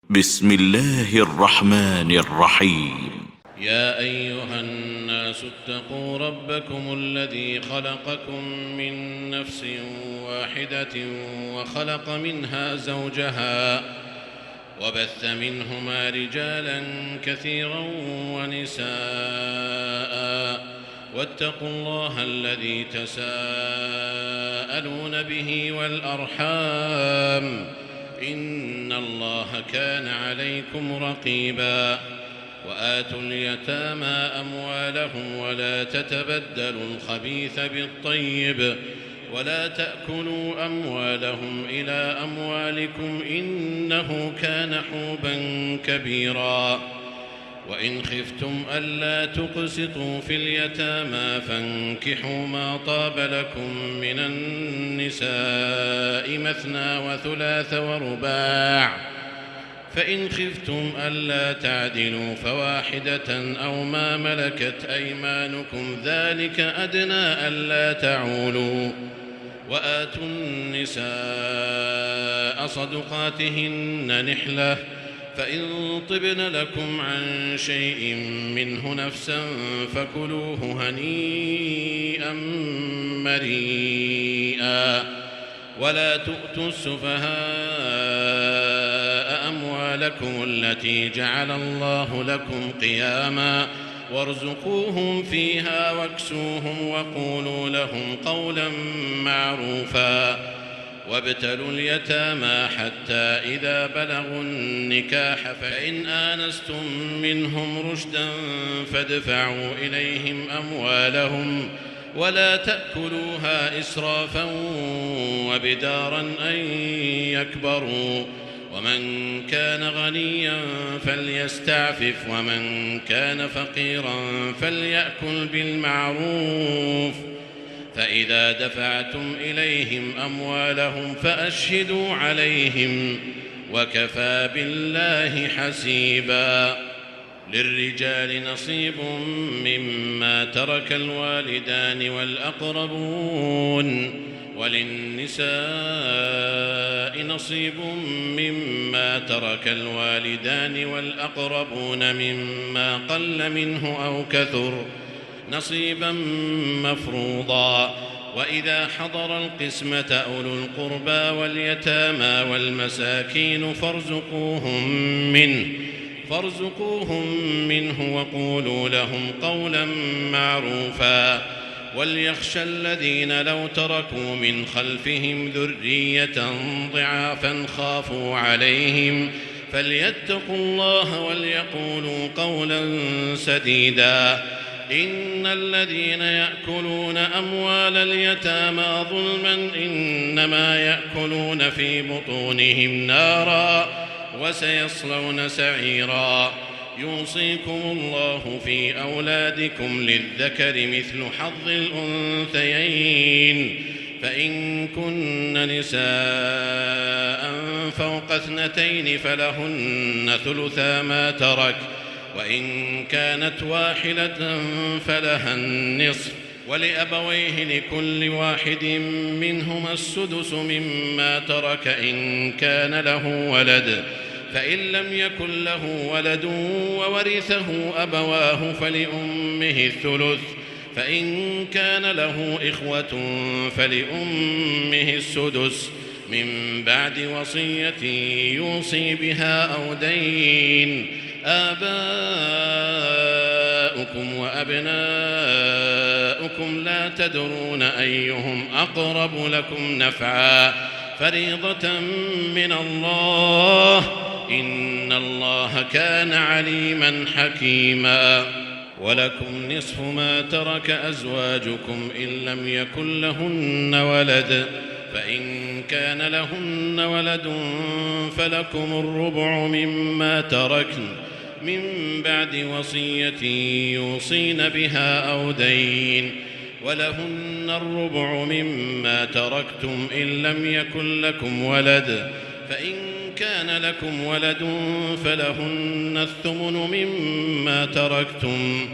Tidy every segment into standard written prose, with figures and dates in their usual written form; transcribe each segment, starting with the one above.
بسم الله الرحمن الرحيم. يا أيها الناس اتقوا ربكم الذي خلقكم من نفس واحدة وخلق منها زوجها وبث منهما رجالا كثيرا ونساء واتقوا الله الذي تساءلون به والأرحام إن الله كان عليكم رقيبا وآتوا اليتامى أموالهم ولا تتبدلوا الخبيث بالطيب ولا تأكلوا أموالهم إلى أموالكم إنه كان حوبا كبيرا وإن خفتم ألا تقسطوا في اليتامى فانكحوا ما طاب لكم من النساء مثنى وثلاث ورباع فإن خفتم ألا تعدلوا فواحدة أو ما ملكت أيمانكم ذلك أدنى ألا تعولوا وآتوا النساء صدقاتهن نحلة فإن طبن لكم عن شيء منه نفسا فكلوه هنيئا مريئا ولا تؤتوا السفهاء أموالكم التي جعل الله لكم قياما وارزقوهم فيها واكسوهم وقولوا لهم قولا معروفا وابتلوا اليتامى حتى إذا بلغوا النكاح فإن آنستم منهم رشدا فادفعوا إليهم أموالهم ولا تأكلوها إسرافا وبدارا أن يكبروا ومن كان غنيا فليستعفف ومن كان فقيرا فليأكل بالمعروف فإذا دفعتم إليهم أموالهم فأشهدوا عليهم وكفى بالله حسيبا للرجال نصيب مما ترك الوالدان والأقربون وللنساء نصيب مما ترك الوالدان والأقربون مما قل منه أو كثر نصيبا مفروضا وإذا حضر القسمة أولو القربى واليتامى والمساكين فارزقوهم منه وقولوا لهم قولا معروفا وليخشى الذين لو تركوا من خلفهم ذرية ضعافا خافوا عليهم فليتقوا الله وليقولوا قولا سديدا إن الذين يأكلون أموال اليتامى ظلما إنما يأكلون في بطونهم نارا وسيصلون سعيرا يوصيكم الله في أولادكم للذكر مثل حظ الأنثيين فإن كن نساء فوق 2 فلهن ثلثا ما ترك وإن كانت واحدة فلها النصف ولأبويه لكل واحد منهما السدس مما ترك إن كان له ولد فإن لم يكن له ولد وورثه أبواه فلأمه الثلث فإن كان له إخوة فلأمه السدس من بعد وصية يوصي بها أو دين آباؤكم وأبناؤكم لا تدرون أيهم أقرب لكم نفعا فريضة من الله إن الله كان عليما حكيما ولكم نصف ما ترك أزواجكم إن لم يكن لهن ولد فإن كان لهن ولد فلكم الربع مما تركن من بعد وصية يوصين بها أو دين ولهن الربع مما تركتم إن لم يكن لكم ولد فإن كان لكم ولد فلهن الثمن مما تركتم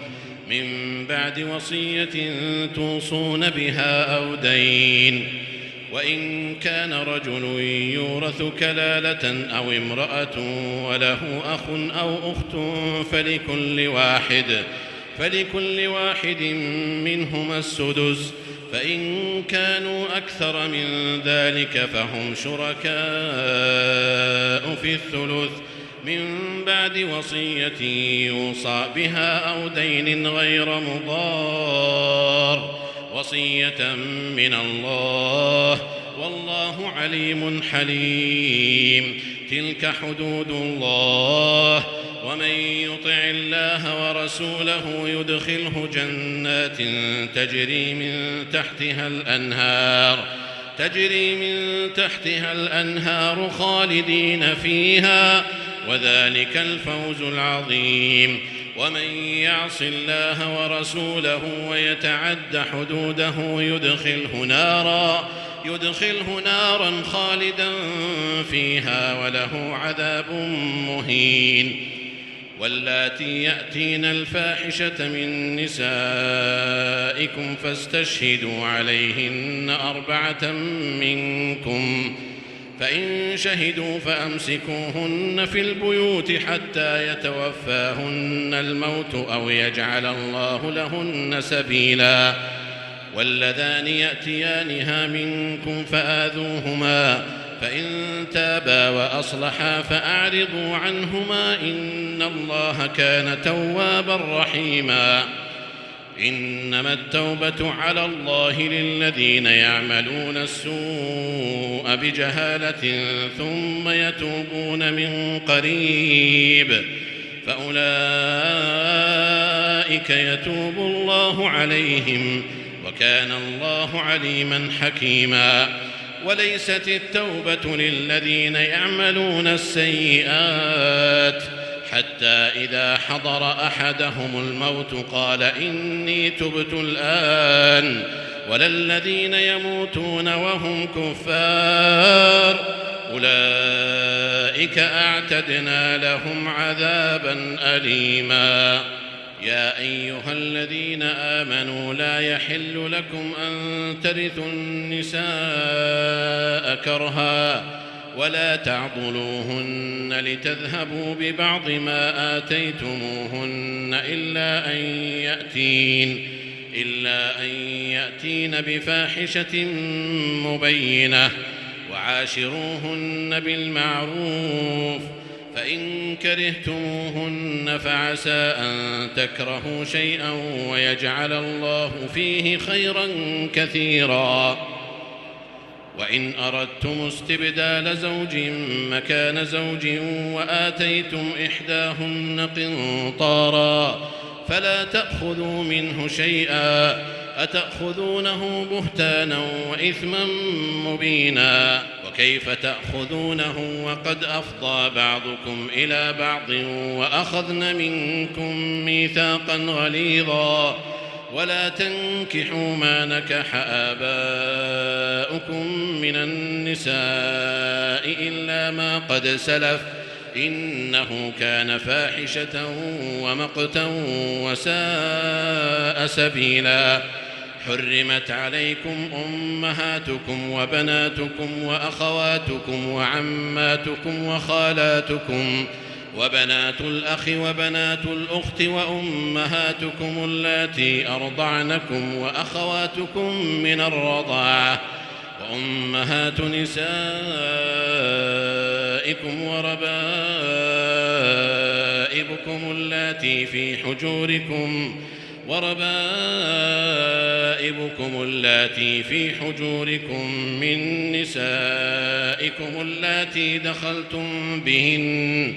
من بعد وصية توصون بها أو دين وإن كان رجل يورث كلالة أو امرأة وله أخ أو أخت فلكل واحد منهما السدس، فإن كانوا أكثر من ذلك فهم شركاء في الثلث من بعد وصية يوصى بها أو دين غير مضار، وصية من الله والله عليم حليم. تلك حدود الله، ومن يطع الله ورسوله يدخله جنات تجري من تحتها الأنهار خالدين فيها، وذلك الفوز العظيم. ومن يعص الله ورسوله ويتعد حدوده يدخله نارا خالدا فيها وله عذاب مهين. واللاتي يأتين الفاحشة من نسائكم فاستشهدوا عليهن 4 منكم، فإن شهدوا فأمسكوهن في البيوت حتى يتوفاهن الموت أو يجعل الله لهن سبيلا. واللذان يأتيانها منكم فآذوهما، فإن تابا وأصلحا فأعرضوا عنهما إن الله كان توابا رحيما. إنما التوبة على الله للذين يعملون السوء بجهالة ثم يتوبون من قريب فأولئك يتوب الله عليهم، وكان الله عليما حكيما. وليست التوبة للذين يعملون السيئات حتى إذا حضر أحدهم الموت قال إني تبت الآن، ولا الذين يموتون وهم كفار أولئك أعتدنا لهم عذابا أليما. يا أيها الذين آمنوا لا يحل لكم أن ترثوا النساء كرها ولا تعضلوهن لتذهبوا ببعض ما آتيتموهن إلا أن يأتين بفاحشة مبينة، وعاشروهن بالمعروف، فإن كرهتموهن فعسى أن تكرهوا شيئا ويجعل الله فيه خيرا كثيرا. وإن أردتم استبدال زوج مكان زوج وآتيتم إحداهن قنطارا فلا تأخذوا منه شيئا، أتأخذونه بهتانا وإثما مبينا. وكيف تأخذونه وقد أفضى بعضكم إلى بعض وأخذن منكم ميثاقا غليظا. ولا تنكحوا ما نكح آباؤكم من النساء إلا ما قد سلف إنه كان فاحشة ومقتا وساء سبيلا. حرمت عليكم أمهاتكم وبناتكم وأخواتكم وعماتكم وخالاتكم وبنات الأخ وبنات الأخت وأمهاتكم اللاتي أرضعنكم وأخواتكم من الرضاعة وأمهات نسائكم وربائبكم اللاتي في حجوركم من نسائكم اللاتي دخلتم بهن،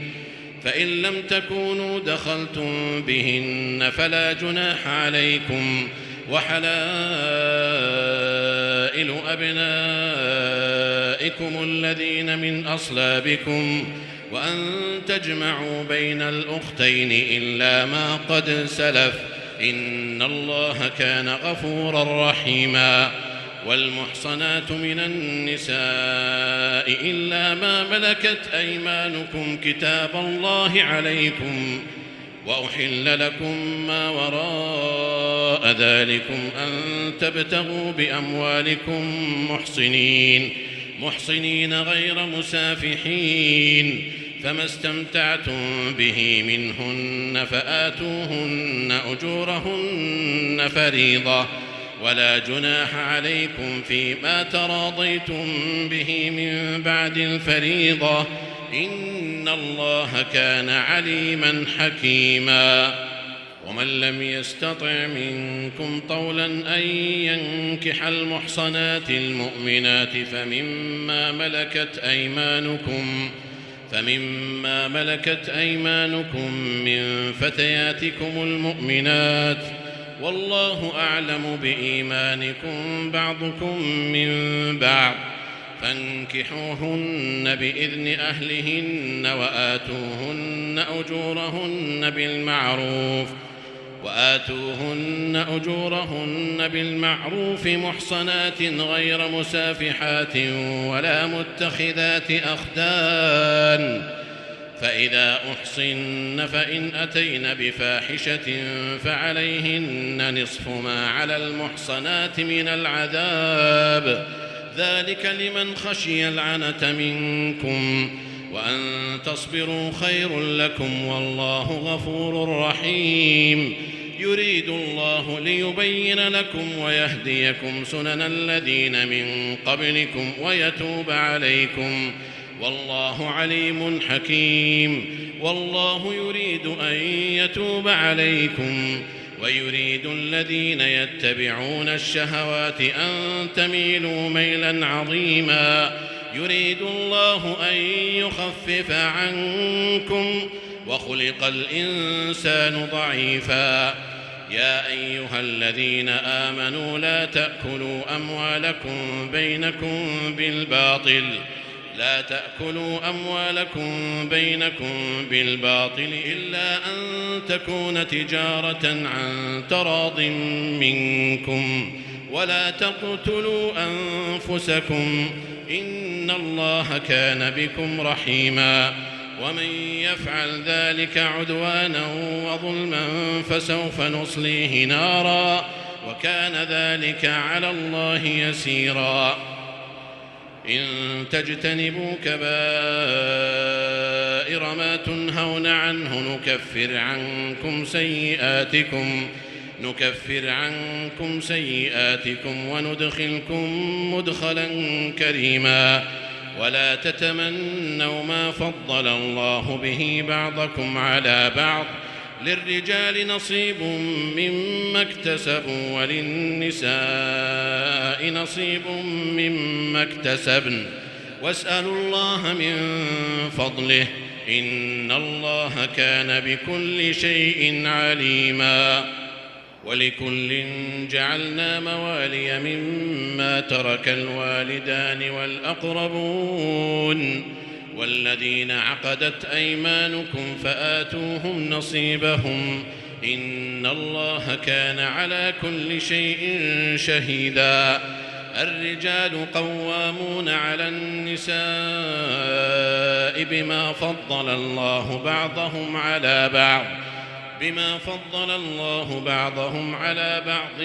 فإن لم تكونوا دخلتم بهن فلا جناح عليكم. وحلائل أبنائكم الذين من أصلابكم، وأن تجمعوا بين الأختين إلا ما قد سلف إن الله كان غفورا رحيما. والمحصنات من النساء إلا ما ملكت أيمانكم كتاب الله عليكم، وأحل لكم ما وراء ذلكم أن تبتغوا بأموالكم محصنين غير مسافحين، فما استمتعتم به منهن فآتوهن أجورهن فريضة، ولا جناح عليكم فيما تراضيتم به من بعد الفريضة، إن الله كان عليما حكيما. ومن لم يستطع منكم طولا أن ينكح المحصنات المؤمنات فمما ملكت أيمانكم من فتياتكم المؤمنات، والله أعلم بإيمانكم بعضكم من بعض، فانكحوهن بإذن أهلهن وآتوهن أجورهن بالمعروف محصنات غير مسافحات ولا متخذات أخدان، فإذا أحصن فإن أتين بفاحشة فعليهن نصف ما على المحصنات من العذاب، ذلك لمن خشي العنة منكم، وأن تصبروا خير لكم، والله غفور رحيم. يريد الله ليبين لكم ويهديكم سنن الذين من قبلكم ويتوب عليكم، والله عليم حكيم. والله يريد أن يتوب عليكم، ويريد الذين يتبعون الشهوات أن تميلوا ميلا عظيما. يريد الله أن يخفف عنكم، وخلق الإنسان ضعيفا. يا أيها الذين آمنوا لا تأكلوا أموالكم بينكم بالباطل إلا أن تكون تجارة عن تراض منكم، ولا تقتلوا أنفسكم، إن الله كان بكم رحيما. ومن يفعل ذلك عدوانا وظلما فسوف نصليه نارا، وكان ذلك على الله يسيرا. إن تجتنبوا كبائر ما تنهون عنه نكفر عنكم سيئاتكم وندخلكم مدخلا كريما. ولا تتمنوا ما فضل الله به بعضكم على بعض، للرجال نصيب مما اكتسبوا وللنساء نصيب مما اكتسبن، واسألوا الله من فضله، إن الله كان بكل شيء عليما. ولكل جعلنا موالي مما ترك الوالدان والأقربون، والذين عقدت أيمانكم فآتوهم نصيبهم، إن الله كان على كل شيء شهيدا. الرجال قوامون على النساء بما فضل الله بعضهم على بعض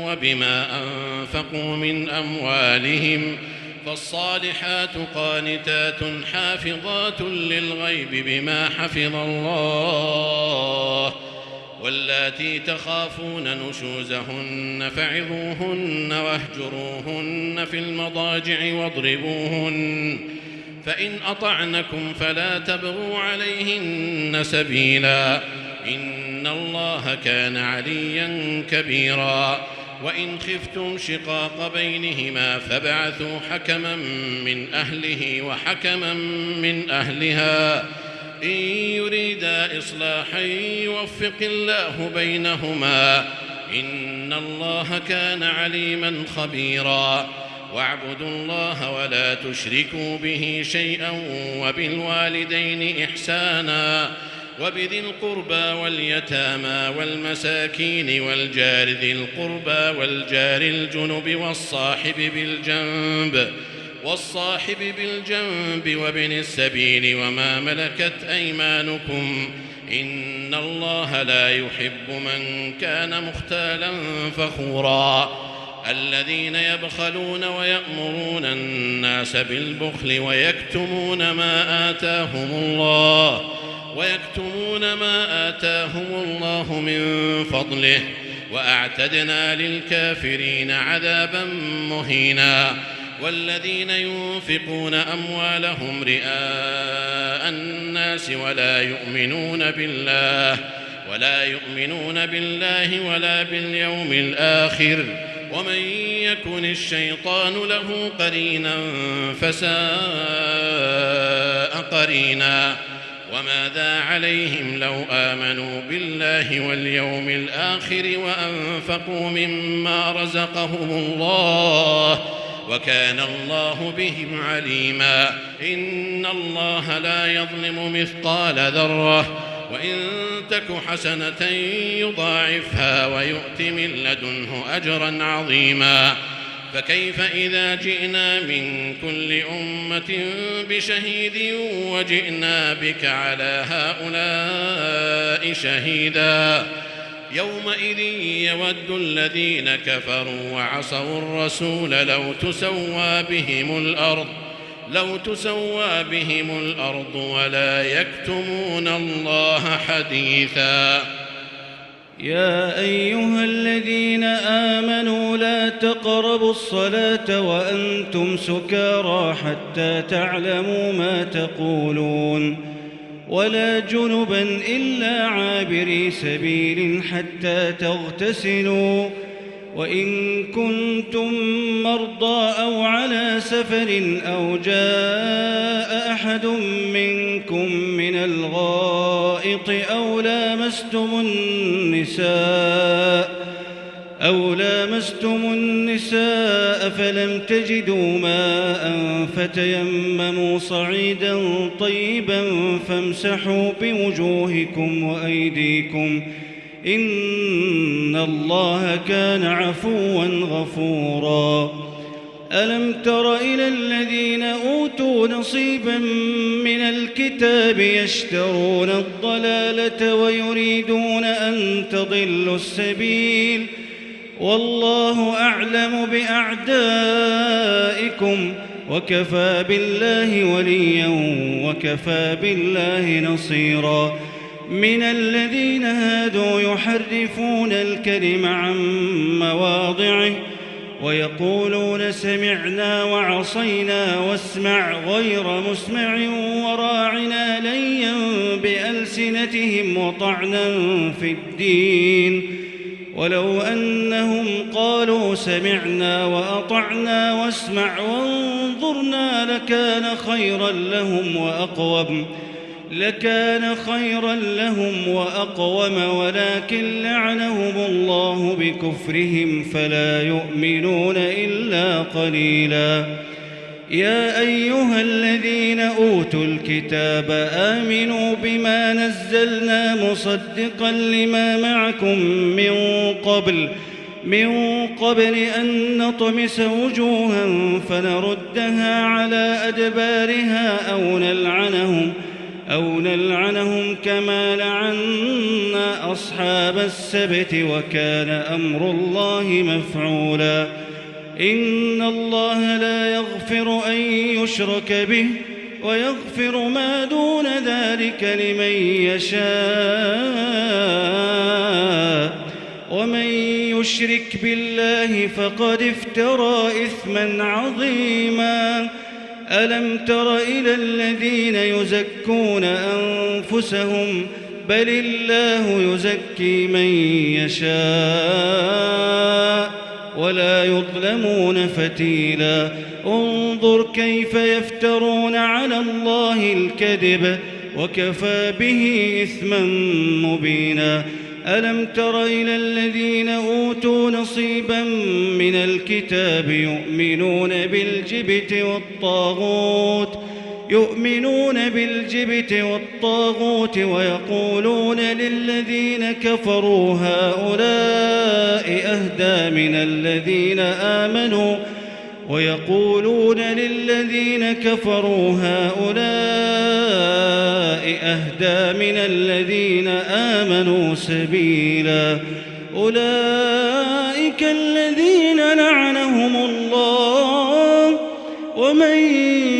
وبما أنفقوا من أموالهم، فالصالحات قانتات حافظات للغيب بما حفظ الله. واللاتي تخافون نشوزهن فعظوهن واهجروهن في المضاجع واضربوهن، فإن أطعنكم فلا تبغوا عليهن سبيلا، إن الله كان عليا كبيرا. وإن خفتم شقاق بينهما فابعثوا حكما من أهله وحكما من أهلها، إن يريدا إصلاحا يوفق الله بينهما، إن الله كان عليما خبيرا. واعبدوا الله ولا تشركوا به شيئا، وبالوالدين إحسانا، وبذي القربى واليتامى والمساكين والجار ذي القربى والجار الجنب والصاحب بالجنب وابن السبيل وما ملكت أيمانكم، إن الله لا يحب من كان مختالا فخورا الذين يبخلون ويأمرون الناس بالبخل ويكتمون ما آتاهم الله من فضله وأعتدنا للكافرين عذابا مهينا والذين ينفقون أموالهم رئاء الناس ولا يؤمنون بالله ولا باليوم الآخر ومن يكن الشيطان له قرينا فساء قرينا وماذا عليهم لو آمنوا بالله واليوم الآخر وأنفقوا مما رزقهم الله وكان الله بهم عليما إن الله لا يظلم مثقال ذرة وإن تك حسنة يضاعفها ويؤت من لدنه أجرا عظيما فكيف إذا جئنا من كل أمة بشهيد وجئنا بك على هؤلاء شهيدا يومئذ يود الذين كفروا وعصوا الرسول لو تسوى بهم الأرض ولا يكتمون الله حديثا يا أيها الذين آمنوا لا تقربوا الصلاة وأنتم سكارى حتى تعلموا ما تقولون ولا جنبا إلا عابري سبيل حتى تغتسلوا وإن كنتم مرضى أو على سفر أو جاء أحد منكم من الغائط أو لامستم النساء فلم تجدوا ماء فتيمموا صعيدا طيبا فامسحوا بوجوهكم وأيديكم إن الله كان عفوا غفورا ألم تر إلى الذين أوتوا نصيبا من الكتاب يشترون الضلالة ويريدون أن تضلوا السبيل والله أعلم بأعدائكم وكفى بالله وليا وكفى بالله نصيرا من الذين هادوا يحرفون الكلم عن مواضعه ويقولون سمعنا وعصينا واسمع غير مسمع وراعنا ليا بألسنتهم وطعنا في الدين ولو أنهم قالوا سمعنا وأطعنا واسمع وانظرنا لكان خيرا لهم وأقوم ولكن لعنهم الله بكفرهم فلا يؤمنون إلا قليلا يا أيها الذين أوتوا الكتاب آمنوا بما نزلنا مصدقا لما معكم من قبل أن نطمس وجوها فنردها على أدبارها أو نلعنهم كما لعنا أصحاب السبت وكان أمر الله مفعولا إن الله لا يغفر أن يشرك به ويغفر ما دون ذلك لمن يشاء ومن يشرك بالله فقد افترى إثما عظيما ألم تر إلى الذين يزكون أنفسهم بل الله يزكي من يشاء ولا يظلمون فتيلا انظر كيف يفترون على الله الكذب وكفى به إثما مبينا ألم تر إلى الذين أوتوا نصيبا من الكتاب يؤمنون بالجبت والطاغوت ويقولون للذين كفروا هؤلاء أهدى من الذين آمنوا ويقولون للذين كفروا هؤلاء أهدى من الذين آمنوا سبيلا أولئك الذين لعنهم الله ومن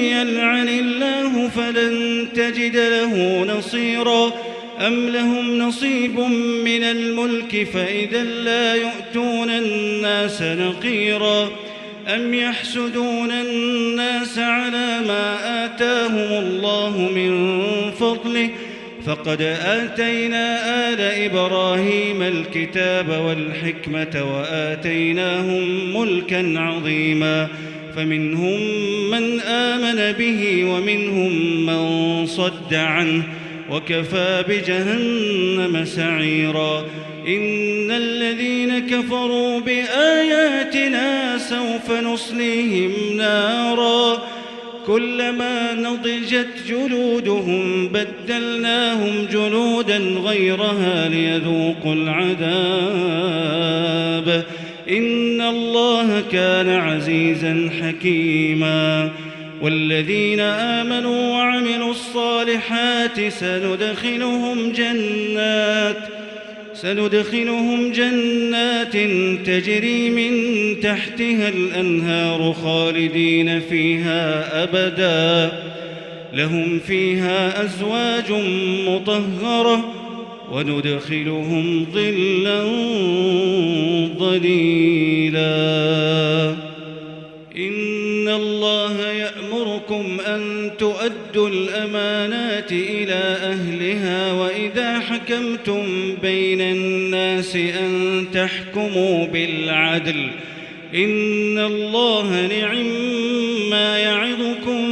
يلعن الله فلن تجد له نصيرا أم لهم نصيب من الملك فإذا لا يؤتون الناس نقيرا أم يحسدون الناس على ما آتاهم الله من فضله فقد آتينا آل إبراهيم الكتاب والحكمة وآتيناهم ملكا عظيما فمنهم من آمن به ومنهم من صد عنه وكفى بجهنم سعيرا إن الذين كفروا بآياتنا سوف نصليهم نارا كلما نضجت جلودهم بدلناهم جلودا غيرها ليذوقوا العذاب إن الله كان عزيزا حكيما والذين آمنوا وعملوا الصالحات سندخلهم جنات تجري من تحتها الأنهار خالدين فيها أبدا لهم فيها أزواج مطهرة وندخلهم ظلا ظليلا إن الله يأمركم أن تؤدوا الأمانات إلى أهلها وإذا حكمتم بين الناس أن تحكموا بالعدل إن الله نعم ما يعظكم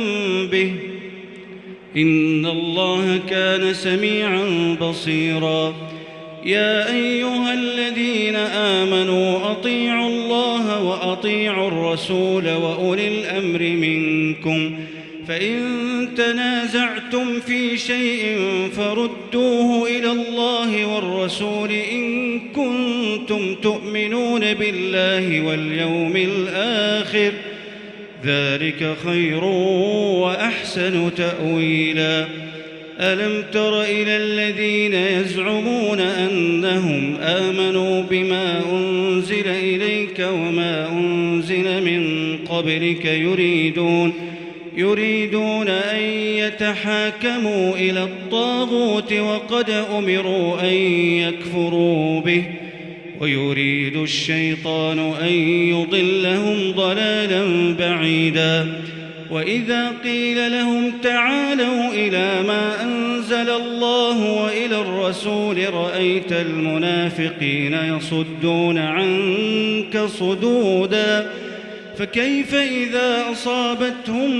به إن الله كان سميعا بصيرا يا أيها الذين آمنوا أطيعوا الله وأطيعوا الرسول وأولي الأمر منكم فإن تنازعتم في شيء فردوه إلى الله والرسول إن كنتم تؤمنون بالله واليوم الآخر ذلك خير وأحسن تأويلا ألم تر إلى الذين يزعمون أنهم آمنوا بما أنزل إليك وما أنزل من قبلك يريدون أن يتحاكموا إلى الطاغوت وقد أمروا أن يكفروا به ويريد الشيطان أن يضلهم ضلالا بعيدا وإذا قيل لهم تعالوا إلى ما أنزل الله وإلى الرسول رأيت المنافقين يصدون عنك صدودا فكيف إذا أصابتهم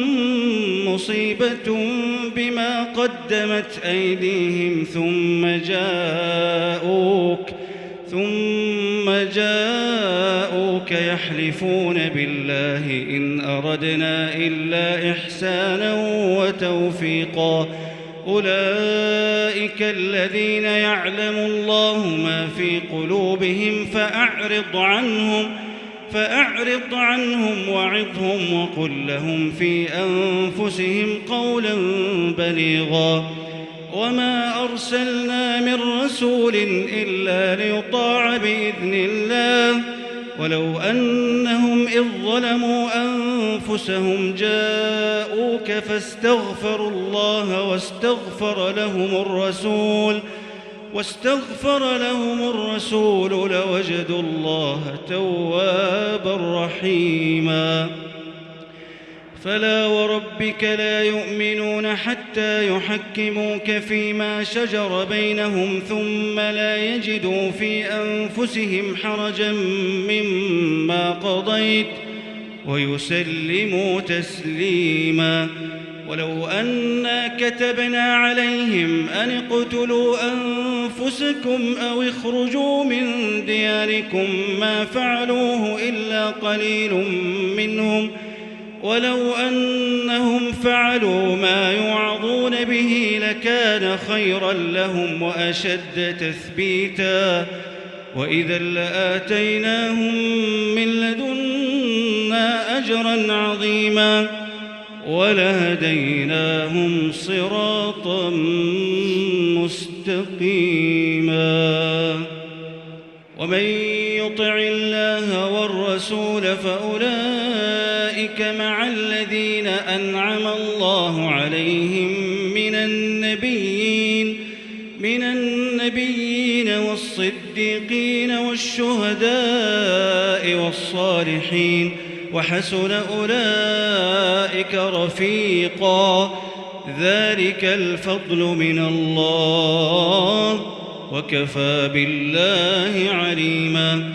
مصيبة بما قدمت أيديهم ثم جاءوك يحلفون بالله إن أردنا إلا إحسانا وتوفيقا أولئك الذين يعلم الله ما في قلوبهم فأعرض عنهم وعظهم وقل لهم في أنفسهم قولا بليغا وما أرسلنا من رسول إلا ليطاع بإذن الله ولو أنهم إذ ظلموا أنفسهم جاءوك فاستغفروا الله واستغفر لهم الرسول لوجدوا الله توابا رحيما فلا وربك لا يؤمنون حتى يحكموك فيما شجر بينهم ثم لا يجدوا في أنفسهم حرجا مما قضيت ويسلموا تسليما ولو أنا كتبنا عليهم أن اقتلوا أنفسكم أو اخرجوا من دياركم ما فعلوه إلا قليل منهم ولو أنهم فعلوا ما يوعظون به لكان خيرا لهم وأشد تثبيتا وإذا لآتيناهم من لدنا لهما أجرا عظيما ولهديناهم صراطا مستقيما. ومن يطع الله والرسول فأولئك مع الذين أنعم الله عليهم من النبيين والصديقين والشهداء والصالحين وحسن أولئك رفيقا. ذلك الفضل من الله وكفى بالله عليما.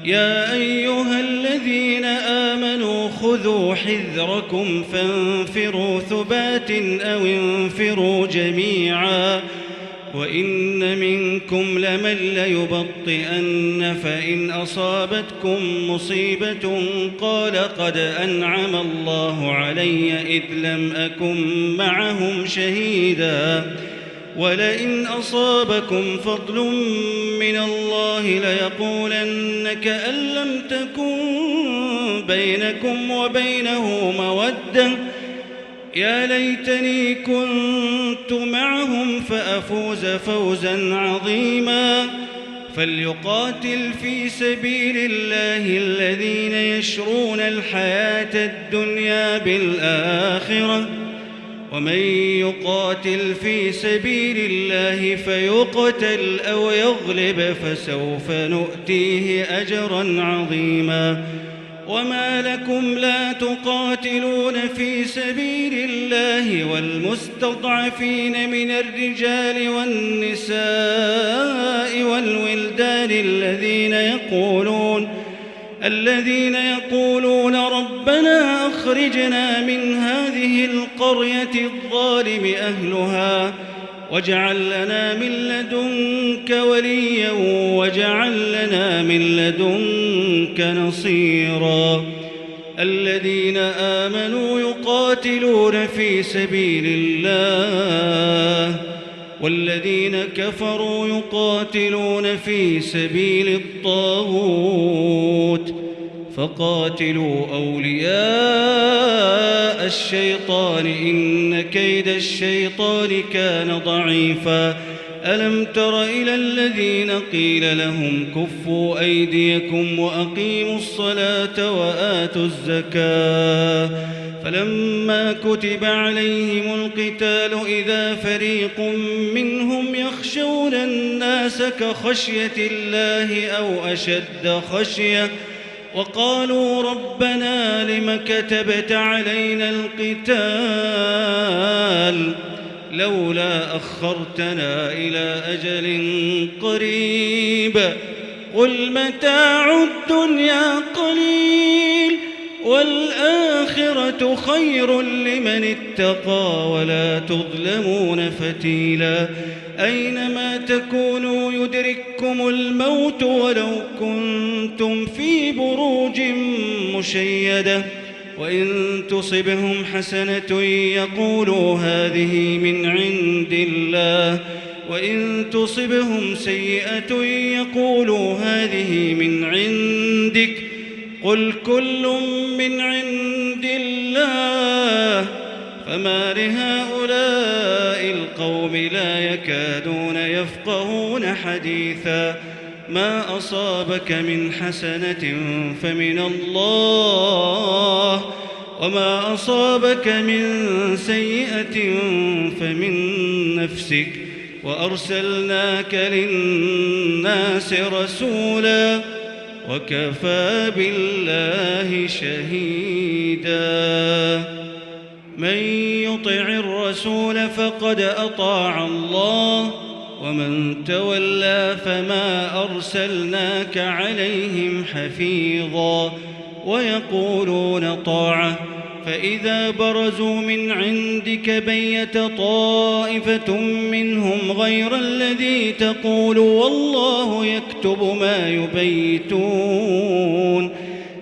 يا أيها الذين آمنوا خذوا حذركم فانفروا ثبات أو انفروا جميعا وإن منكم لمن ليبطئن فإن أصابتكم مصيبة قال قد أنعم الله علي إذ لم أكن معهم شهيدا ولئن أصابكم فضل من الله ليقولن كأن لم تكن بينكم وبينه مودة يا ليتني كنت معهم فأفوز فوزا عظيما. فليقاتل في سبيل الله الذين يشرون الحياة الدنيا بالآخرة ومن يقاتل في سبيل الله فيقتل أو يغلب فسوف نؤتيه أجرا عظيما. وما لكم لا تقاتلون في سبيل الله والمستضعفين من الرجال والنساء والولدان الذين يقولون ربنا أخرجنا من هذه القرية الظالم أهلها واجعل لنا من لدنك وليا واجعل لنا من لدنك نصيرا. الذين آمنوا يقاتلون في سبيل الله والذين كفروا يقاتلون في سبيل الطاغوت فقاتلوا أولياء الشيطان إن كيد الشيطان كان ضعيفا. ألم تر إلى الذين قيل لهم كفوا أيديكم وأقيموا الصلاة وآتوا الزكاة فلما كتب عليهم القتال إذا فريق منهم يخشون الناس كخشية الله أو أشد خشية وقالوا ربنا لم كتبت علينا القتال لولا أخرتنا إلى أجل قريب قل متاع الدنيا قليل والآخرة خير لمن اتقى ولا تظلمون فتيلا. أينما تكونوا يدرككم الموت ولو كنتم في بروج مشيدة وإن تصبهم حسنة يقولوا هذه من عند الله وإن تصبهم سيئة يقولوا هذه من عندك قل كل من عند الله فما لهؤلاء القوم لا يكادون يفقهون حديثا. ما أصابك من حسنة فمن الله وما أصابك من سيئة فمن نفسك وأرسلناك للناس رسولا وكفى بالله شهيدا. من يطع الرسول فقد أطاع الله ومن تولى فما أرسلناك عليهم حفيظا. ويقولون طاعة فإذا برزوا من عندك بيت طائفة منهم غير الذي تقول والله يكتب ما يبيتون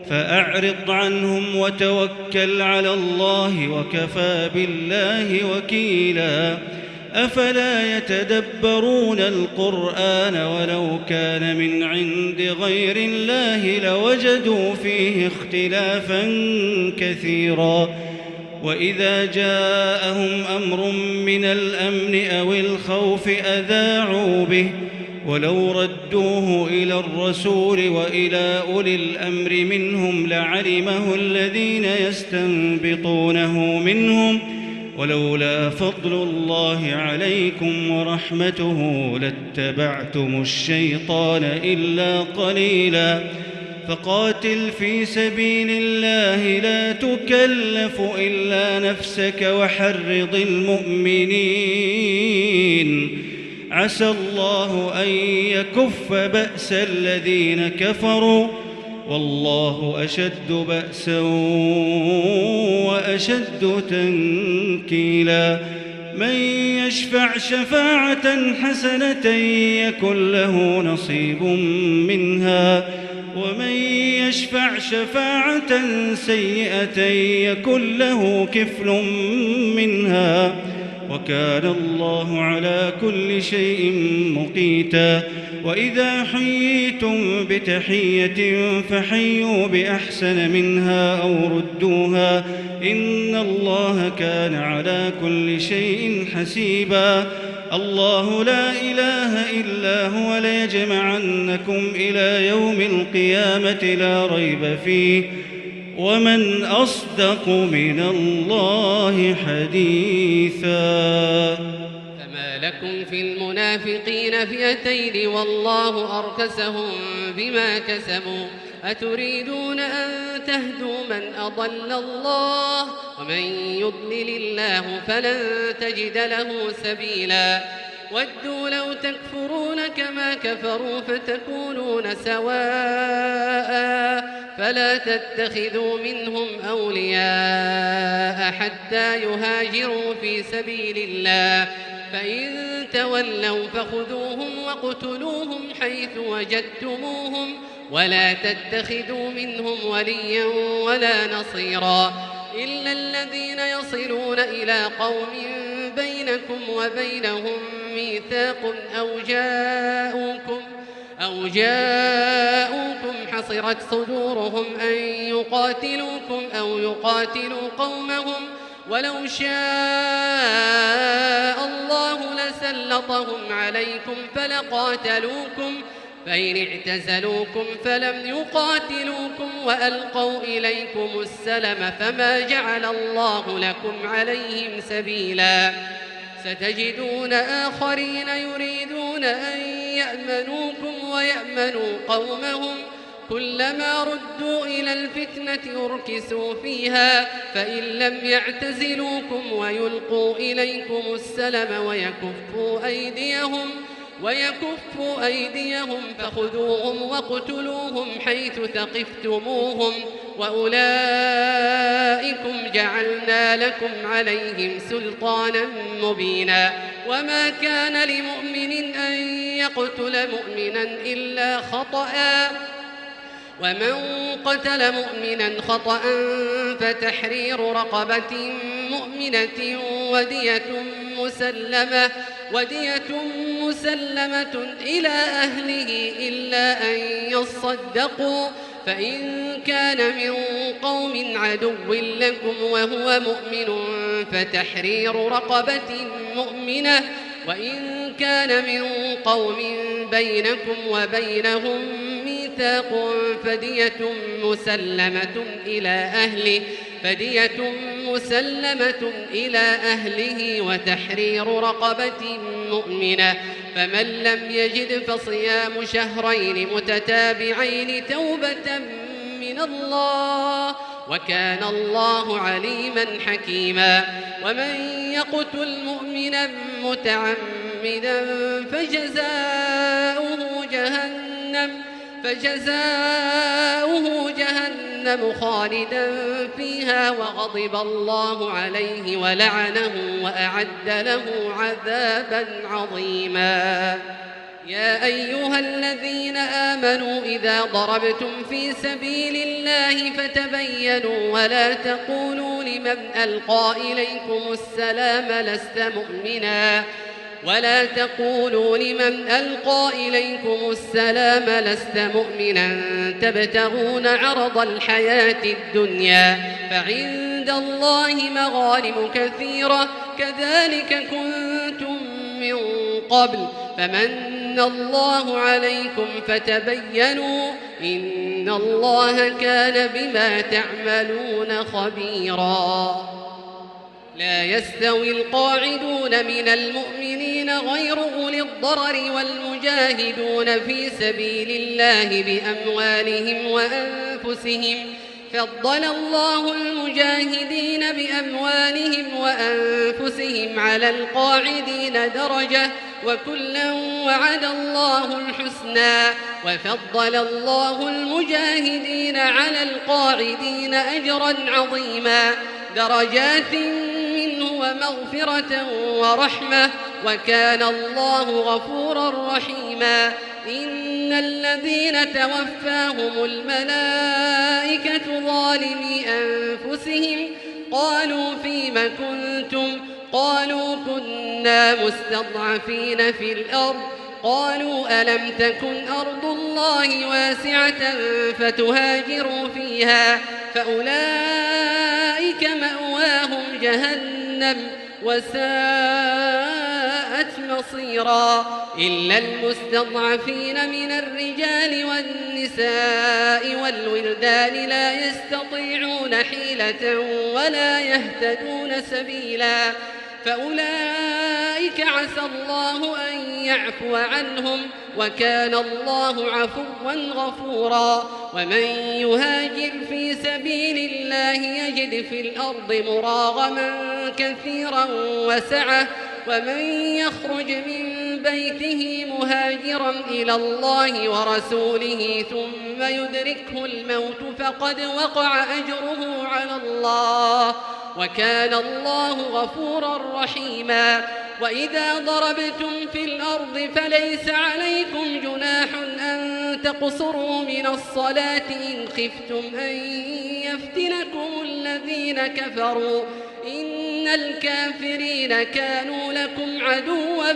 فأعرض عنهم وتوكل على الله وكفى بالله وكيلا. أفلا يتدبرون القرآن ولو كان من عند غير الله لوجدوا فيه اختلافا كثيرا وإذا جاءهم أمر من الأمن أو الخوف أذاعوا به ولو ردوه إلى الرسول وإلى أولي الأمر منهم لعلمه الذين يستنبطونه منهم ولولا فضل الله عليكم ورحمته لاتبعتم الشيطان إلا قليلا فقاتل في سبيل الله لا تكلف إلا نفسك وحرض المؤمنين عسى الله أن يكف بأس الذين كفروا والله أشد بأسا وأشد تنكيلا من يشفع شفاعة حسنة يكن له نصيب منها ومن يشفع شفاعة سيئة يكن له كفل منها وكان الله على كل شيء مقيتا وإذا حييتم بتحية فحيوا بأحسن منها أو ردوها إن الله كان على كل شيء حسيبا الله لا إله إلا هو ليجمعنكم إلى يوم القيامة لا ريب فيه ومن أصدق من الله حديثا فما لكم في المنافقين فئتين والله أركسهم بما كسبوا أتريدون أن تهدوا من أضل الله ومن يضلل الله فلن تجد له سبيلا ودوا لو تكفرون كما كفروا فتكونون سواء فلا تتخذوا منهم أولياء حتى يهاجروا في سبيل الله فإن تولوا فخذوهم وقتلوهم حيث وجدتموهم ولا تتخذوا منهم وليا ولا نصيرا إلا الذين يصلون إلى قوم بينكم وبينهم ميثاق أو جاءوكم حصرت صدورهم أن يقاتلوكم أو يقاتلوا قومهم ولو شاء الله لسلطهم عليكم فلقاتلوكم فإن اعتزلوكم فلم يقاتلوكم وألقوا إليكم السلم فما جعل الله لكم عليهم سبيلا ستجدون آخرين يريدون أن يأمنوكم ويأمنوا قومهم كلما ردوا إلى الفتنة أركسوا فيها فإن لم يعتزلوكم ويلقوا إليكم السلم ويكفوا أيديهم فخذوهم وقتلوهم حيث ثقفتموهم وأولئكم جعلنا لكم عليهم سلطانا مبينا وما كان لمؤمن أن يقتل مؤمنا إلا خطأ ومن قتل مؤمنا خطأ فتحرير رقبة مؤمنة ودية مسلمة إلى أهله إلا أن يصدقوا فإن كان من قوم عدو لكم وهو مؤمن فتحرير رقبة مؤمنة وإن كان من قوم بينكم وبينهم ميثاق فدية مسلمة إلى أهله وتحرير رقبة مؤمنة فمن لم يجد فصيام شهرين متتابعين توبة من الله وكان الله عليما حكيما ومن يقتل مؤمنا متعمدا فجزاؤه جهنم خالدا فيها وغضب الله عليه ولعنه وأعد له عذابا عظيما يا أيها الذين آمنوا إذا ضربتم في سبيل الله فتبينوا ولا تقولوا لمن ألقى إليكم السلام لست مؤمنا ولا تقولوا لمن ألقى إليكم السلام لست مؤمنا تبتغون عرض الحياة الدنيا فعند الله مغانم كثيرة كذلك كنتم من قبل فمن الله عليكم فتبينوا إن الله كان بما تعملون خبيرا. لا يستوي القاعدون من المؤمنين غير أولي الضرر والمجاهدون في سبيل الله بأموالهم وأنفسهم فضل الله المجاهدين بأموالهم وأنفسهم على القاعدين درجة وكلا وعد الله الحسنى وفضل الله المجاهدين على القاعدين أجرا عظيما درجات منه ومغفرة ورحمة وكان الله غفورا رحيما. إن الذين توفاهم الملائكة ظالمي أنفسهم قالوا فيم كنتم قالوا كنا مستضعفين في الأرض قالوا ألم تكن أرض الله واسعة فتهاجروا فيها فأولئك مأواهم جهنم وساءت مصيرا إلا المستضعفين من الرجال والنساء والولدان لا يستطيعون حيلة ولا يهتدون سبيلا فأولئك عسى الله أن يعفو عنهم وكان الله عفوا غفورا. ومن يهاجر في سبيل الله يجد في الأرض مراغما كثيرا وسعة ومن يخرج من بيته مهاجرا إلى الله ورسوله ثم يدركه الموت فقد وقع أجره على الله وكان الله غفورا رحيما. وإذا ضربتم في الأرض فليس عليكم جناح أن تقصروا من الصلاة إن خفتم أن يفتنكم الذين كفروا إن الكافرين كانوا لكم عدوا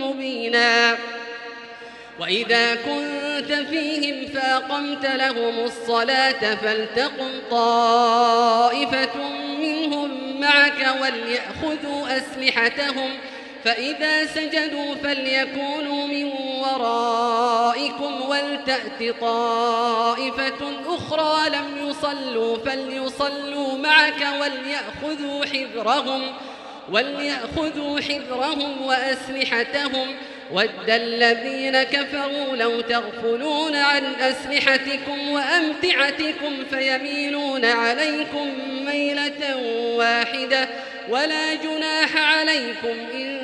مبينا. وإذا كنت فيهم فأقمت لهم الصلاة فلتقم طائفة منهم معك وليأخذوا أسلحتهم فإذا سجدوا فليكونوا من ورائكم ولتأت طائفة أخرى لم يصلوا فليصلوا معك وليأخذوا حذرهم وأسلحتهم ود الذين كفروا لو تغفلون عن أسلحتكم وأمتعتكم فيميلون عليكم ميلة واحدة ولا جناح عليكم إن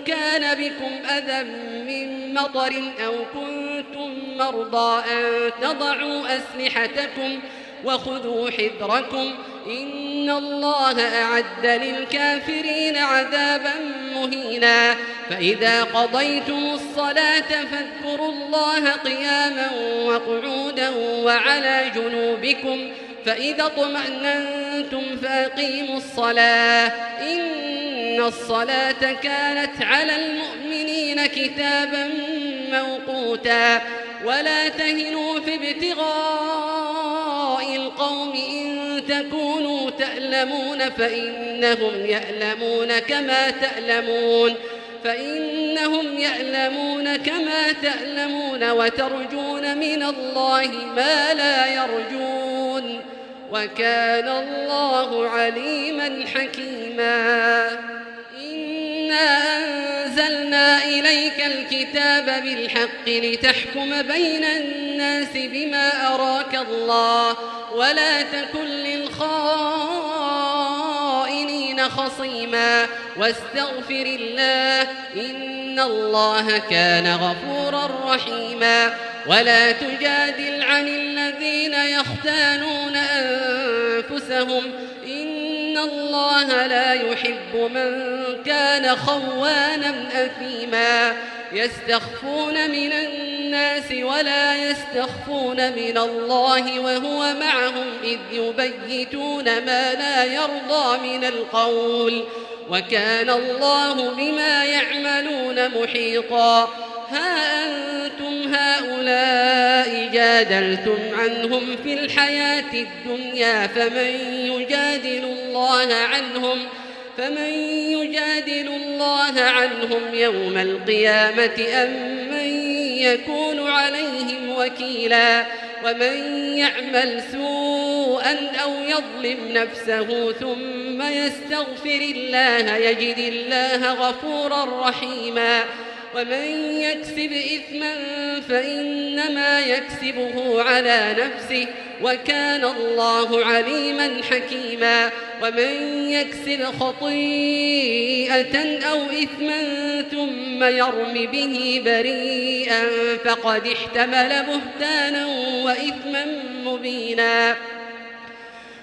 كان بكم أذى من مطر أو كنتم مرضى أن تضعوا أسلحتكم وخذوا حذركم إن الله أعد للكافرين عذابا مهينا. فإذا قضيتم الصلاة فاذكروا الله قياما وقعودا وعلى جنوبكم فإذا اطمأننتم فأقيموا الصلاة إن الصلاة كانت على المؤمنين كتابا موقوتا. ولا تهنوا في ابتغاء القوم إن تكونوا تألمون فإنهم يألمون كما تألمون وترجون من الله ما لا يرجون وكان الله عليما حكيما. إنا أنزلنا إليك الكتاب بالحق لتحكم بين الناس بما أراك الله ولا تكن للخائنين خصيما واستغفر الله إن الله كان غفورا رحيما. ولا تجادل عن الذين يختانون أنفسهم إن الله لا يحب من كان خوانا أثيما. يستخفون من الناس ولا يستخفون من الله وهو معهم إذ يبيتون ما لا يرضى من القول وكان الله بما يعملون محيطا ها أنتم هؤلاء جادلتم عنهم في الحياة الدنيا فمن يجادل الله عنهم يوم القيامة أم من يكون عليهم وكيلا ومن يعمل سوءا أو يظلم نفسه ثم يستغفر الله يجد الله غفورا رحيما ومن يكسب إثما فإنما يكسبه على نفسه وكان الله عليما حكيما ومن يكسب خطيئة أو إثما ثم يرم به بريئا فقد احتمل بهتانا وإثما مبينا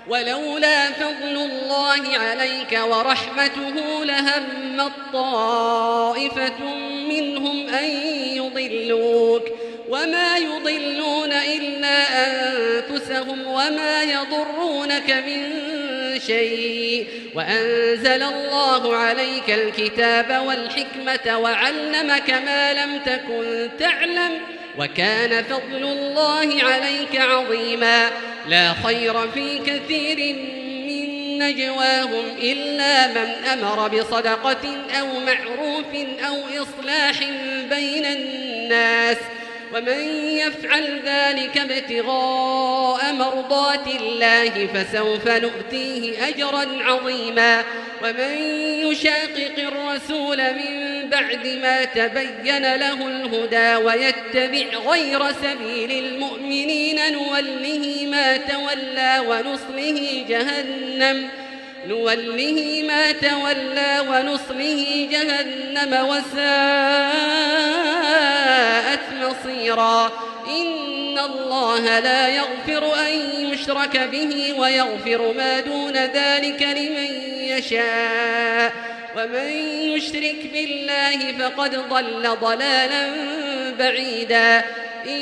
ولولا فضل الله عليك ورحمته لهم طائفة منهم أن يضلوك وما يضلون إلا أنفسهم وما يضرونك من شيء وأنزل الله عليك الكتاب والحكمة وعلمك ما لم تكن تعلم وكان فضل الله عليك عظيما لا خير في كثير من نجواهم إلا من أمر بصدقة أو معروف أو إصلاح بين الناس ومن يفعل ذلك ابتغاء مرضات الله فسوف نؤتيه أجرا عظيما ومن يشاقق الرسول من بعد ما تبين له الهدى ويتبع غير سبيل المؤمنين نوله ما تولى ونصله جهنم وساءت مصيرا إن الله لا يغفر أن يشرك به ويغفر ما دون ذلك لمن يشاء ومن يشرك بالله فقد ضل ضلالا بعيدا إن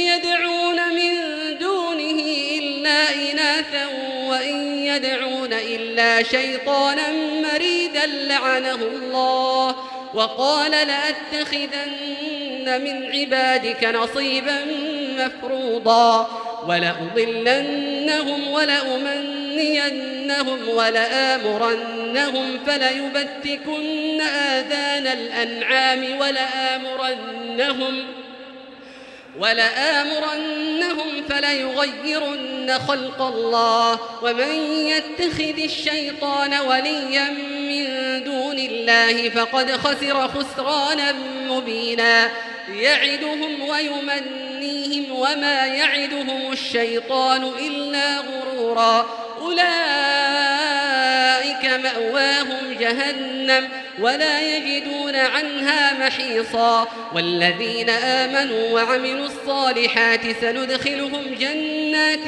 يدعون من دونه إلا إناثا وإن يدعون إلا شيطانا مريدا لعنه الله وقال لأتخذن من عبادك نصيبا مفروضا ولأضلنهم ولأمنينهم ولآمرنهم فليبتكن آذان الأنعام ولآمرنهم فليغيرن خلق الله ومن يتخذ الشيطان وليا من دون الله فقد خسر خسرانا مبينا يعدهم ويمنيهم وما يعدهم الشيطان إلا غرورا أولئك مأواهم جهنم ولا يجدون عنها محيصا والذين آمنوا وعملوا الصالحات سندخلهم جنات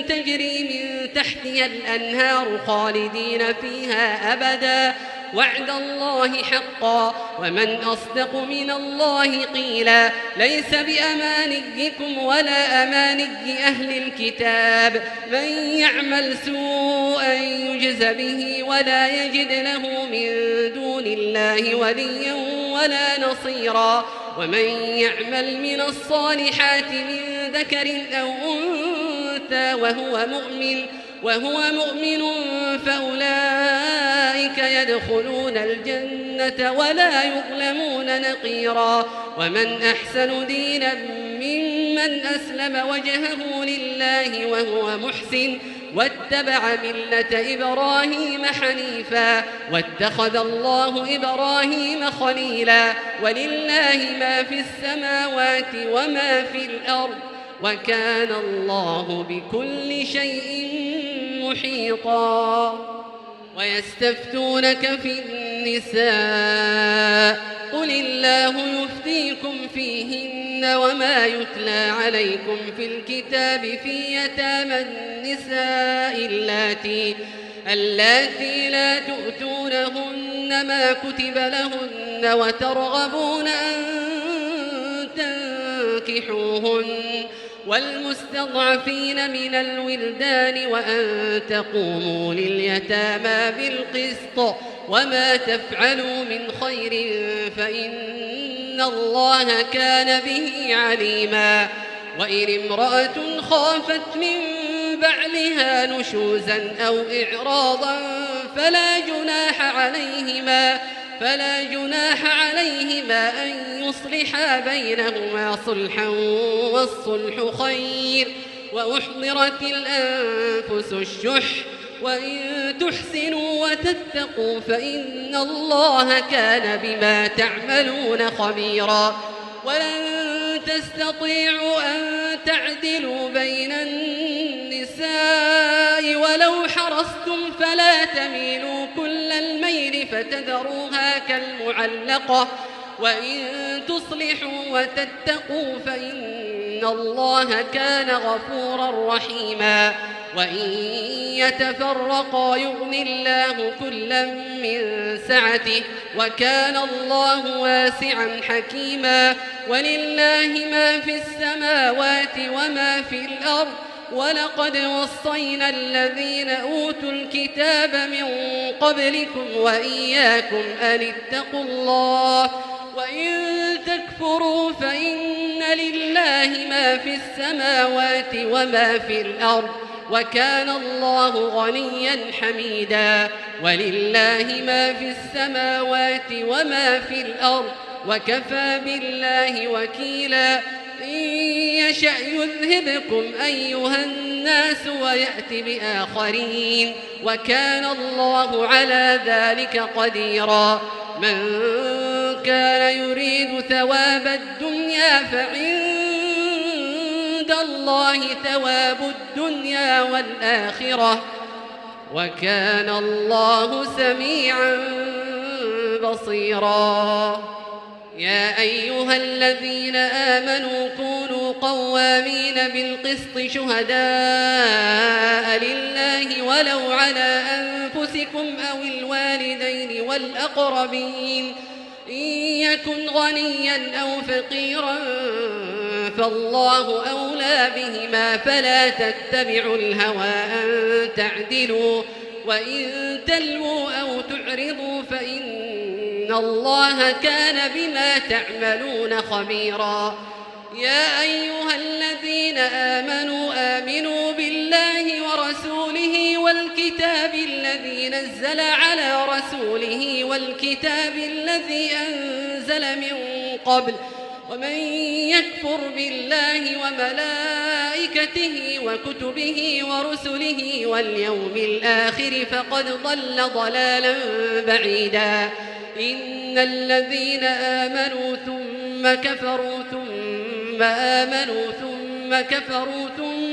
تجري من تحتها الأنهار خالدين فيها أبدا وعد الله حقا ومن أصدق من الله قيلا ليس بأمانيكم ولا أماني أهل الكتاب من يعمل سوءا يجز به ولا يجد له من دون الله وليا ولا نصيرا ومن يعمل من الصالحات من ذكر أو أنثى وهو مؤمن فأولئك يدخلون الجنة ولا يظلمون نقيرا ومن أحسن دينا ممن أسلم وجهه لله وهو محسن واتبع ملة إبراهيم حنيفا واتخذ الله إبراهيم خليلا ولله ما في السماوات وما في الأرض وكان الله بكل شيء محيطا ويستفتونك في النساء قل الله يفتيكم فيهن وما يتلى عليكم في الكتاب في يتامى النساء اللاتي لا تؤتونهن ما كتب لهن وترغبون أن تنكحوهن والمستضعفين من الولدان وأن تقوموا لليتامى بالقسط وما تفعلوا من خير فإن الله كان به عليما وإن امرأة خافت من بعلها نشوزا أو إعراضا فلا جناح عليهما أن يصلحا بينهما صلحا والصلح خير وأحضرت الأنفس الشح وإن تحسنوا وتتقوا فإن الله كان بما تعملون خبيرا ولن تستطيعوا أن تعدلوا بين النساء ولو حرصتم فلا تميلوا كل الميل فتذروها كالمعلقة وإن تصلحوا وتتقوا فإن الله كان غفورا رحيما وإن يتفرقا يغني الله كلا من سعته وكان الله واسعا حكيما ولله ما في السماوات وما في الأرض ولقد وصينا الذين أوتوا الكتاب من قبلكم وإياكم أن اتقوا الله وإن تكفروا فإن لله ما في السماوات وما في الأرض وكان الله غنيا حميدا ولله ما في السماوات وما في الأرض وكفى بالله وكيلا إن يشأ يذهبكم أيها الناس ويأت بآخرين وكان الله على ذلك قديرا من كان يريد ثواب الدنيا فعند الله ثواب الدنيا والآخرة وكان الله سميعا بصيرا يا أيها الذين آمنوا كونوا قوامين بالقسط شهداء لله ولو على أنفسكم أو الوالدين والأقربين إن يكن غنيا أو فقيرا فالله أولى بهما فلا تتبعوا الهوى أن تعدلوا وإن تلووا أو تعرضوا فإن الله كان بما تعملون خبيرا يا أيها الذين آمنوا بالله ورسوله والكتاب الذي نزل على رسوله والكتاب الذي أنزل من قبل ومن يكفر بالله وملائكته وكتبه ورسله واليوم الآخر فقد ضل ضلالا بعيدا إن الذين آمنوا ثم كفروا ثم آمنوا ثم كفروا ثم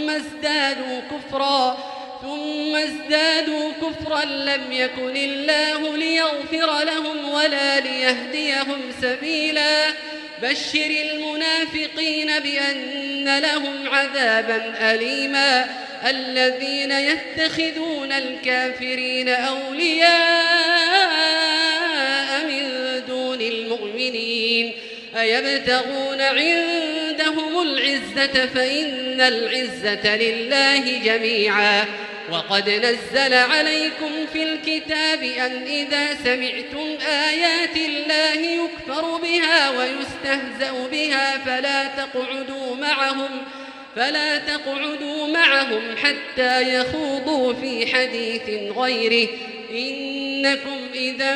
ازدادوا كفرا لم يكن الله ليغفر لهم ولا ليهديهم سبيلا بشر المنافقين بأن لهم عذابا أليما الذين يتخذون الكافرين أولياء من دون المؤمنين أيبتغون عندهم العزة فإن العزة لله جميعا وقد نزل عليكم في الكتاب أن إذا سمعتم آيات الله يكفر بها ويستهزأ بها فلا تقعدوا معهم حتى يخوضوا في حديث غيره إنكم إذا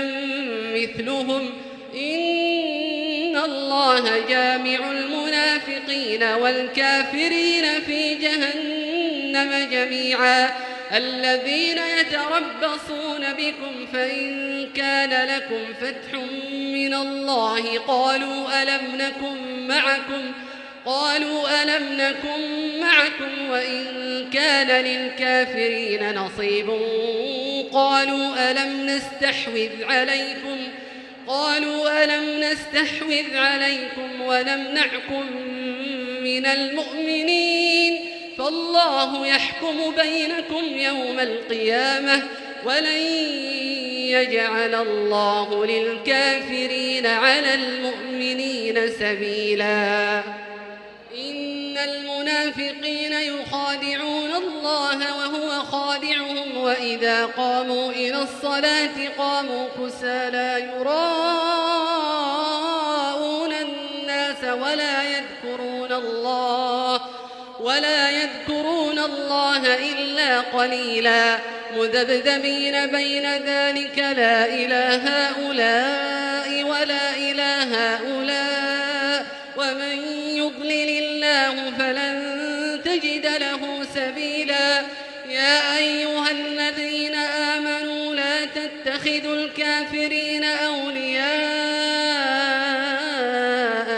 مثلهم إن الله جامع المنافقين والكافرين في جهنم جميعا الذين يتربصون بكم فإن كان لكم فتح من الله قالوا ألم نكن معكم وإن كان للكافرين نصيب قالوا ألم نستحوذ عليكم ونمنعكم من المؤمنين فالله يحكم بينكم يوم القيامة ولن يجعل الله للكافرين على المؤمنين سبيلا إن المنافقين يخادعون الله وهو خادعهم وإذا قاموا إلى الصلاة قاموا كسالى يراءون الناس ولا يذكرون الله إلا قليلا مذبذبين بين ذلك لا إله هؤلاء ولا إله هؤلاء ومن يضلل الله فلن تجد له سبيلا يا أيها الذين آمنوا لا تتخذوا الكافرين أولياء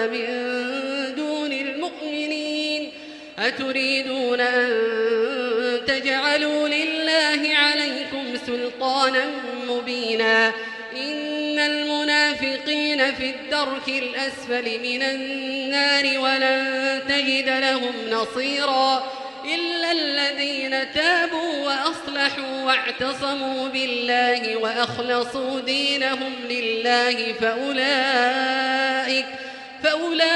من دون المؤمنين أتريدون أن تجعلوا لله عليكم سلطانا مبينا إن المنافقين في الدرك الأسفل من النار ولن تجد لهم نصيرا إلا الذين تابوا وأصلحوا واعتصموا بالله وأخلصوا دينهم لله فأولئك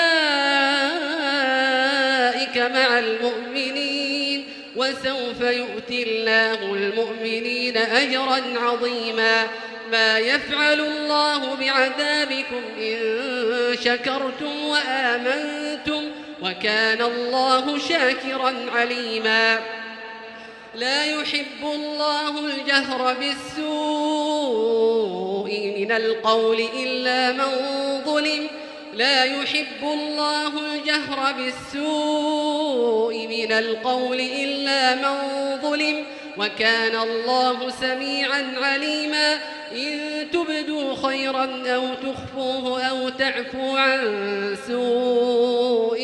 مع المؤمنين وسوف يؤتي الله المؤمنين أجرا عظيما ما يفعل الله بعذابكم إن شكرتم وآمنتم وكان الله شاكرا عليما لا يحب الله الجهر بالسوء من القول إلا من ظلم وكان الله سميعا عليما إن تبدوا خيرا أو تخفوه أو تعفو عن سوء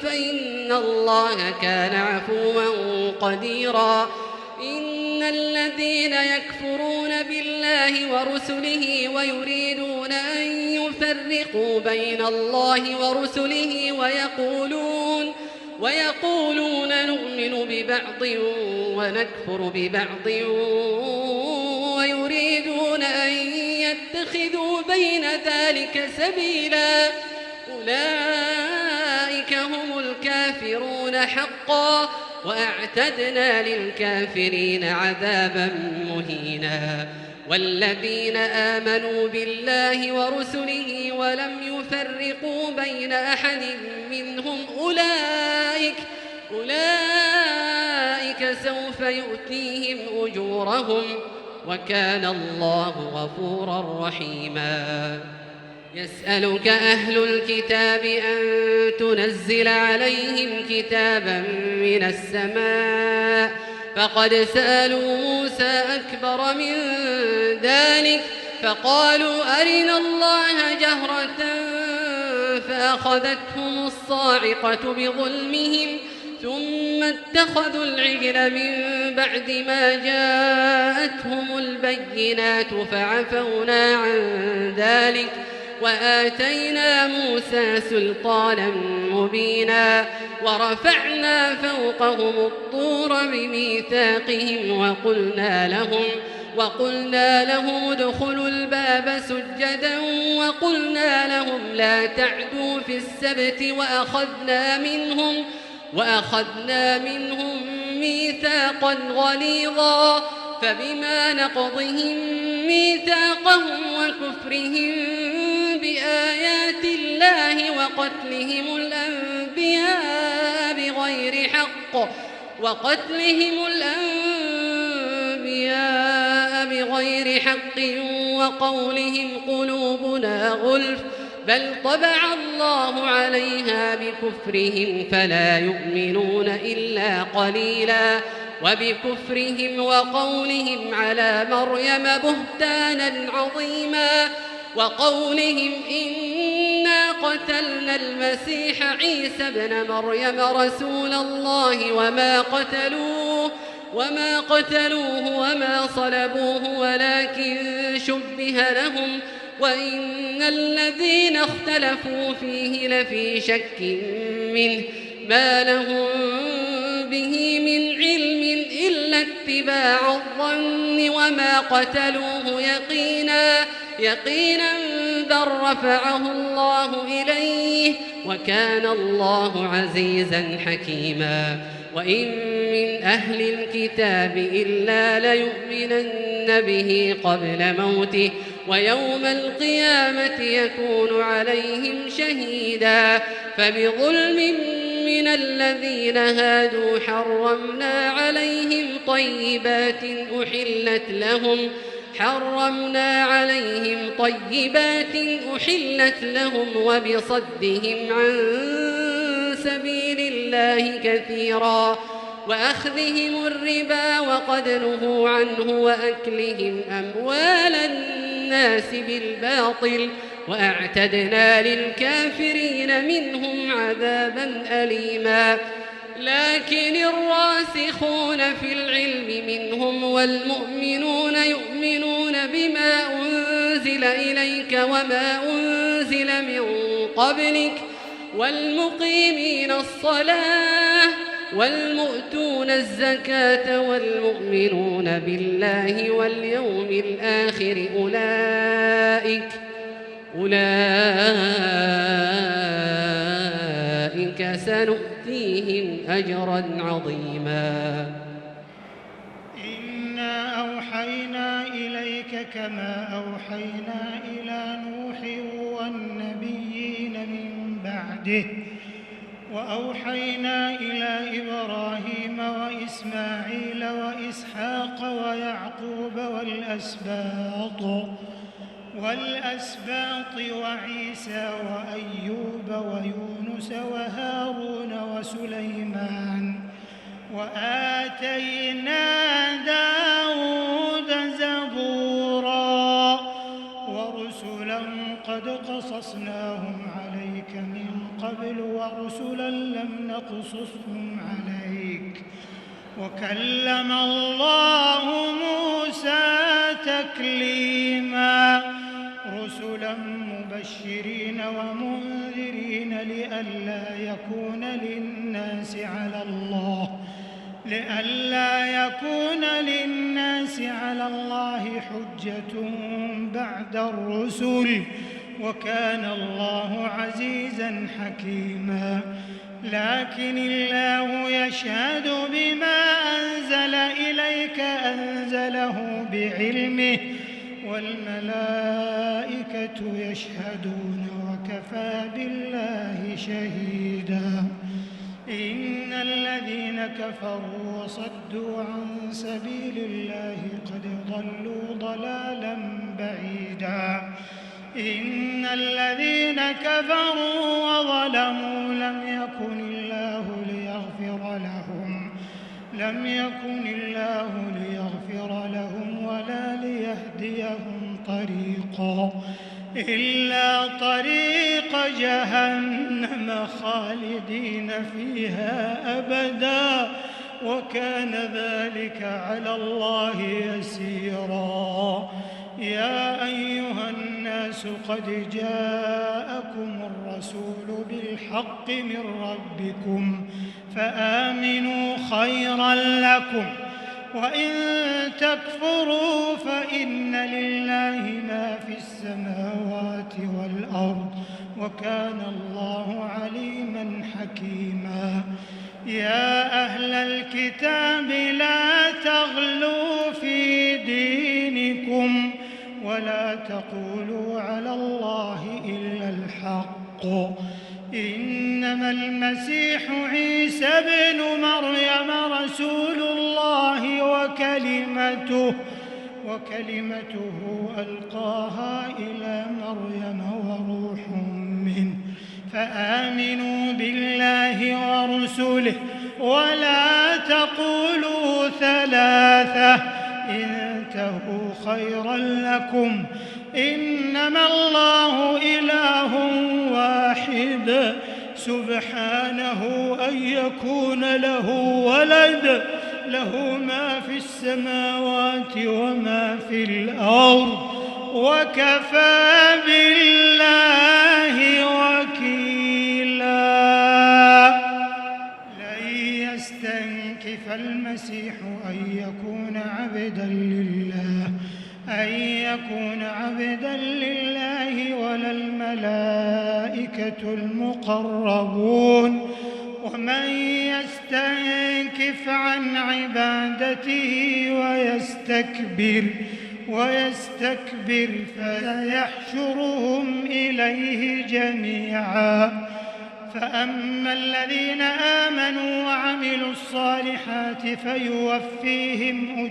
فإن الله كان عفوا قديرا إن الذين يكفرون بالله ورسله ويريدون أن يفرقوا بين الله ورسله ويقولون نؤمن ببعض ونكفر ببعض ويريدون أن يتخذوا بين ذلك سبيلا أولئك هم الكافرون حقا وأعتدنا للكافرين عذابا مهينا والذين آمنوا بالله ورسله ولم يفرقوا بين أحد منهم أولئك سوف يؤتيهم أجورهم وكان الله غفورا رحيما يسألك أهل الكتاب أن تنزل عليهم كتابا من السماء فقد سألوا موسى أكبر من ذلك فقالوا أرنا الله جهرة فأخذتهم الصاعقة بظلمهم ثم اتخذوا العجل من بعد ما جاءتهم البينات فعفونا عن ذلك وآتينا موسى سلطانا مبينا ورفعنا فوقهم الطور بميثاقهم وقلنا لهم ادخلوا الباب سجدا وقلنا لهم لا تعدوا في السبت وأخذنا منهم ميثاقا غليظا فبما نقضهم ميثاقهم وكفرهم بآيات الله وقتلهم الأنبياء بغير حق وقولهم قلوبنا غلف بل طبع الله عليها بكفرهم فلا يؤمنون إلا قليلا وبكفرهم وقولهم على مريم بهتانا عظيما وقولهم إنا قتلنا المسيح عيسى ابن مريم رسول الله وما قتلوه وما صلبوه ولكن شبه لهم وإن الذين اختلفوا فيه لفي شك منه ما لهم به من علم إلا اتباع الظن وما قتلوه يقينا بل رفعه الله إليه وكان الله عزيزا حكيما وإن من أهل الكتاب إلا ليؤمنن به قبل موته ويوم القيامة يكون عليهم شهيدا فبظلم من الذين هادوا حرمنا عليهم طيبات أحلت لهم وبصدهم عن سبيل الله كثيرا وأخذهم الربا وقد نهوا عنه وأكلهم أموال الناس بالباطل وأعتدنا للكافرين منهم عذابا أليما لكن الراسخون في العلم منهم والمؤمنون يؤمنون بما أنزل إليك وما أنزل من قبلك والمقيمين الصلاة والمؤتون الزكاة والمؤمنون بالله واليوم الآخر أولئك سنؤتيهم أجرا عظيما إنا أوحينا إليك كما أوحينا إلى نوح والنبيين من بعده وأوحينا إلى إبراهيم وإسماعيل وإسحاق ويعقوب والأسباط وعيسى وأيوب ويونس وهارون وسليمان وآتينا داود زبورا ورسلا قد قصصناهم عليك من قبل ورسلا لم نقصصهم عليك وكلم الله موسى تكليما رسلا مبشرين ومنذرين لئلا يكون للناس على الله حجة بعد الرسل وكان الله عزيزا حكيما لكن الله يشهد بما أنزل إليك أنزله بعلمه والملائكة يشهدون وكفى بالله شهيدا إن الذين كفروا وصدوا عن سبيل الله قد ضلوا ضلالا بعيدا إن الذين كفروا وظلموا لم يكن الله ليغفر لهم ولا ليهديهم طريقا إلا طريق جهنم خالدين فيها أبدا وكان ذلك على الله يسيرا يا أيها الناس قد جاءكم الرسول بالحق من ربكم فآمنوا خيرا لكم وإن تكفروا فإن لله ما في السماوات والأرض وكان الله عليما حكيما يا أهل الكتاب لا تغلوا في دينكم ولا تقولوا على الله إلا الحق إنما المسيح عيسى ابن مريم رسول الله وكلمته ألقاها إلى مريم وروح منه فآمنوا بالله ورسله ولا تقولوا ثلاثة انتهوا خيرا لكم إنما الله إله واحد سبحانه أن يكون له ولد له ما في السماوات وما في الأرض وكفى بالله وكيلا لن يستنكف المسيح أن يكون عبدا لله أن يكون عبدا لله ولا الملائكة المقربون. ومن يستنكف عن عبادته ويستكبر فسيحشرهم إليه جميعا. فأما الذين آمنوا وعملوا الصالحات فيوفيهم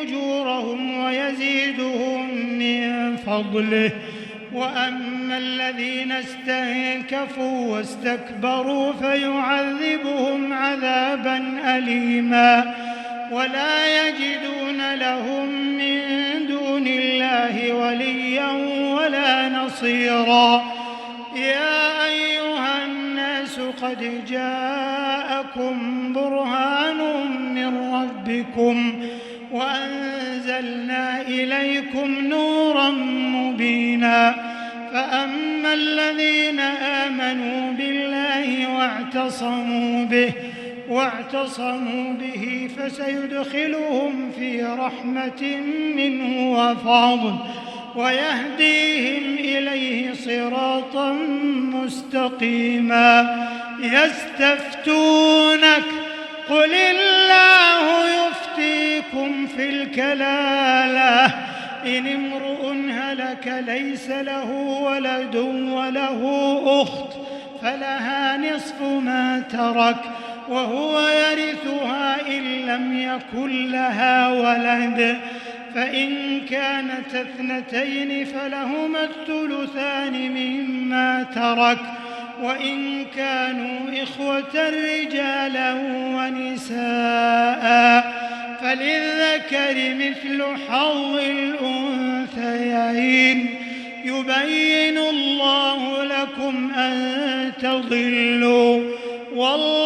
أجورهم ويزيدهم من فضله. وأما الذين استنكفوا واستكبروا فيعذبهم عذابا أليما ولا يجدون لهم من دون الله وليا ولا نصيرا. يا أيها الناس قد جاءكم برهان من ربكم وأنزلنا إليكم نورا مبينا. فأما الذين آمنوا بالله واعتصموا به فسيدخلهم في رحمة منه وفضل ويهديهم إليه صراطا مستقيما. يستفتونك قل الله يفتيكم في الكلالة إن امرؤ هلك ليس له ولد وله أخت فلها نصف ما ترك وهو يرثها إن لم يكن لها ولد. فإن كانت اثنتين فلهما الثلثان مما ترك وإن كانوا إخوة رجالا ونساء فللذكر مثل حظ الأنثيين. يبين الله لكم أن تضلوا والله